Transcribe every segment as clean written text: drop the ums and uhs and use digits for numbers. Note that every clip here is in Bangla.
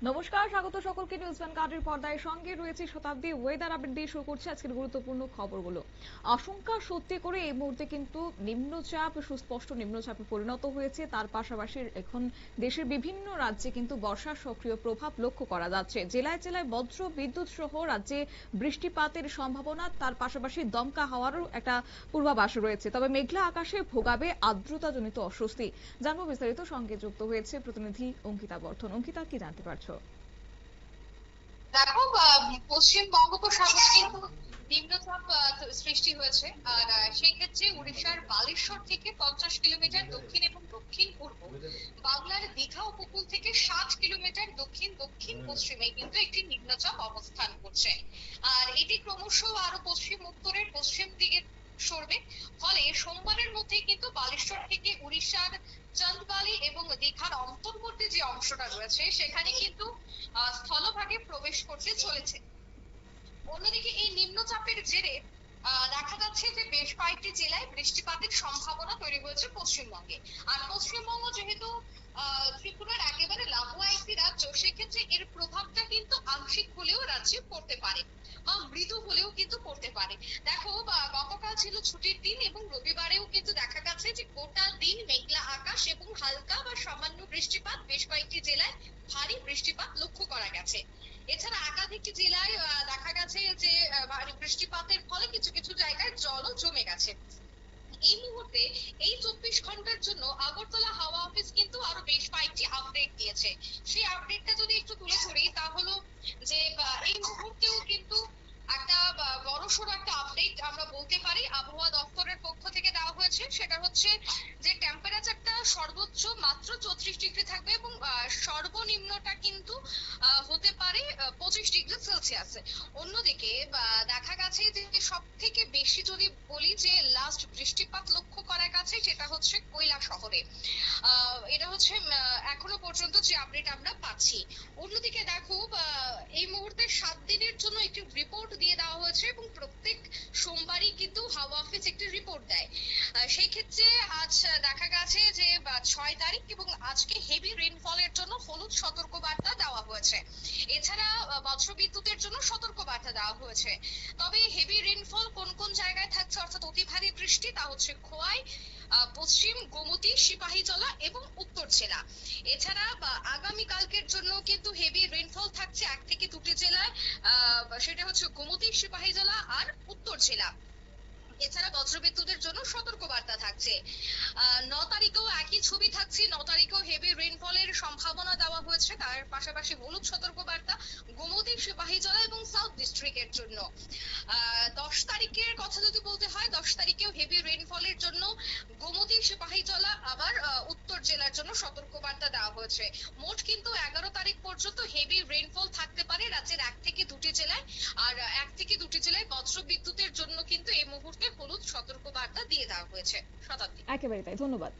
নমস্কার, স্বাগত সকলকে নিউজ ভ্যানগার্ডের পর্দায়। সঙ্গে রয়েছে শতাব্দী। ওয়েদার আপডেট দিয়ে শুরু করছে আজকের গুরুত্বপূর্ণ খবরগুলো। আশঙ্কা সত্যি করে এই মুহূর্তে কিন্তু নিম্নচাপ সুস্পষ্ট নিম্নচাপে পরিণত হয়েছে। তার পাশাপাশি এখন দেশের বিভিন্ন রাজ্যে কিন্তু বর্ষার সক্রিয় প্রভাব লক্ষ্য করা যাচ্ছে। জেলায় জেলায় বজ্র বিদ্যুৎ সহ রাজ্যে বৃষ্টিপাতের সম্ভাবনা, তার পাশাপাশি দমকা হওয়ারও একটা পূর্বাভাস রয়েছে। তবে মেঘলা আকাশে ভোগাবে আর্দ্রতাজনিত অস্বস্তি। জানবো বিস্তারিত। সঙ্গে যুক্ত হয়েছে প্রতিনিধি অঙ্কিতা বর্ধন। অঙ্কিতা, কি জানতে পারছো? দেখো, পশ্চিম বঙ্গোপসাগরে কিন্তু নিম্নচাপ সৃষ্টি হয়েছে। আর সেই ক্ষেত্রে উড়িষ্যার বালেশ্বর থেকে 50 কিলোমিটার দক্ষিণ এবং দক্ষিণ পূর্ব, বাংলার দীঘা উপকূল থেকে 60 কিলোমিটার দক্ষিণ দক্ষিণ পশ্চিমে কিন্তু একটি নিম্নচাপ অবস্থান করছে। আর এটি ক্রমশ আরো পশ্চিম উত্তরের পশ্চিম দিকে সরবে। ফলে সোমবারের মধ্যে কিন্তু বালেশ্বর থেকে উড়িষ্যার চাঁদবালি এবং দীঘার অন্তর্বর্তী যে অংশটা রয়েছে সেখানে কিন্তু স্থলভাগে প্রবেশ করতে চলেছে। অন্যদিকে এই নিম্নচাপের জেরে দেখা যাচ্ছে যে বেশ কয়েকটি জেলায় বৃষ্টিপাতের সম্ভাবনা তৈরি হয়েছে পশ্চিমবঙ্গে। আর পশ্চিমবঙ্গ যেহেতু ত্রিপুরার একেবারে লাগোয়া একটি রাজ্য, সেক্ষেত্রে এর প্রভাবটা কিন্তু আংশিক হলেও রাজ্যে পড়তে পারে বা মৃদু হলেও কিন্তু পড়তে পারে। দেখো, গতকাল ছিল ছুটির দিন এবং রবিবারেও কিন্তু দেখা গেছে যে গোটা দিন মেঘলা আকাশ এবং হালকা বা সামান্য বৃষ্টিপাত, বেশ কয়েকটি জেলায় ভারী বৃষ্টিপাত লক্ষ্য করা গেছে। এছাড়া একাধিক জেলায় দেখা গেছে যে ভারী বৃষ্টিপাতের ফলে কিছু কিছু জায়গায় জলও জমে গেছে। এই মুহূর্তে এই 24 ঘন্টার জন্য আগরতলা হাওয়া অফিস কিন্তু আরো বেশ কয়েকটি আপডেট দিয়েছে। সেই আপডেটটা যদি একটু তুলে ধরি, তা হলো যে এই মুহূর্তেও কিন্তু একটা বড়সড় একটা আপডেট আমরা বলতে পারি আবহাওয়া দপ্তরের পক্ষ থেকে দেওয়া হয়েছে। সেটা হচ্ছে যে টেম্পারেচারটা সর্বোচ্চ মাত্র 34 ডিগ্রি থাকবে এবং সর্বনিম্নটা কিন্তু হতে পারে 25 ডিগ্রি সেলসিয়াস। অন্যদিকে দেখা গেছে যে সব থেকে বেশি যদি বলি যে লাস্ট বৃষ্টিপাত লক্ষ্য করা গেছে সেটা হচ্ছে কৈলাসহরে। এটা হচ্ছে এখনো পর্যন্ত যে আপডেট আমরা পাচ্ছি। অন্যদিকে দেখো, এই মুহূর্তে 7 দিনের জন্য একটি রিপোর্ট দিয়ে দেওয়া হয়েছে এবং প্রত্যেক সোমবারই কিন্তু হাওয়া অফিস একটি রিপোর্ট দেয়। সেই ক্ষেত্রে আজ দেখা গেছে যে 6 তারিখ এবং আজকে হেভি রেইনফলের জন্য হলুদ সতর্কবার্তা দেওয়া হয়েছে। এছাড়া বজ্রবিদ্যুতের জন্য সতর্কবার্তা দেওয়া হয়েছে। তবে হেভি রেইনফল কোন কোন জায়গায় থাকছে, অর্থাৎ অতি ভারী বৃষ্টি, তা হচ্ছে খোয়াই, পশ্চিম গোমতী, সিপাহীজলা এবং উত্তর জেলা। এছাড়া আগামী কালকের জন্য কিন্তু হেভি রেইনফল থাকছে 1 থেকে 2টি জেলায়। সেটা হচ্ছে গোমতী, সিপাহীজলা আর উত্তর জেলা। এছাড়া বজ্রবিদ্যুতের জন্য সতর্কবার্তা থাকছে। 9 তারিখেও একই ছবি থাকছে। 9 তারিখেও হেভি রেইনফলের সম্ভাবনা দেওয়া হয়েছে। তার পাশাপাশি হলুদ সতর্কবার্তা গোমতী, সিপাহীজলা এবং সাউথ ডিস্ট্রিক্টের জন্য। 10 তারিখের কথা যদি বলতে হয়, 10 তারিখেও হেভি রেইনফলের জন্য গোমতী, সিপাহীজলা আবার উত্তর জেলার জন্য সতর্কবার্তা দেওয়া হয়েছে। মোট কিন্তু 11 তারিখ পর্যন্ত হেভি রেইনফল থাকতে পারে রাজ্যের 1 থেকে 2টি জেলায়। আর 1 থেকে 2টি জেলায় বজ্রবিদ্যুতের জন্য কিন্তু এই মুহূর্তে হলুদ সতর্কবার্তা দিয়ে দেওয়া হয়েছে। শতাব্দী। একেবারে তাই, ধন্যবাদ।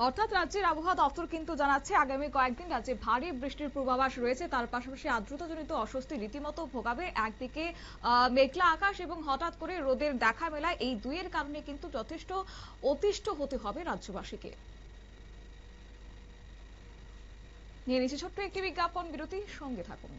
অর্থাৎ রাজ্যের আবহাওয়া দপ্তর কিন্তু জানাচ্ছে আগামী কয়েকদিন রাজ্যে ভারী বৃষ্টির পূর্বাভাস রয়েছে। তার পাশাপাশি আর্দ্রতাজনিত অস্বস্তি রীতিমতো ভোগাবে। একদিকে মেঘলা আকাশ এবং হঠাৎ করে রোদের দেখা মেলায়, এই দুইয়ের কারণে কিন্তু যথেষ্ট অতিষ্ঠ হতে হবে রাজ্যবাসীকে। নিয়ে নিচ্ছে ছোট্ট একটি বিজ্ঞাপন বিরতি, সঙ্গে থাকুন।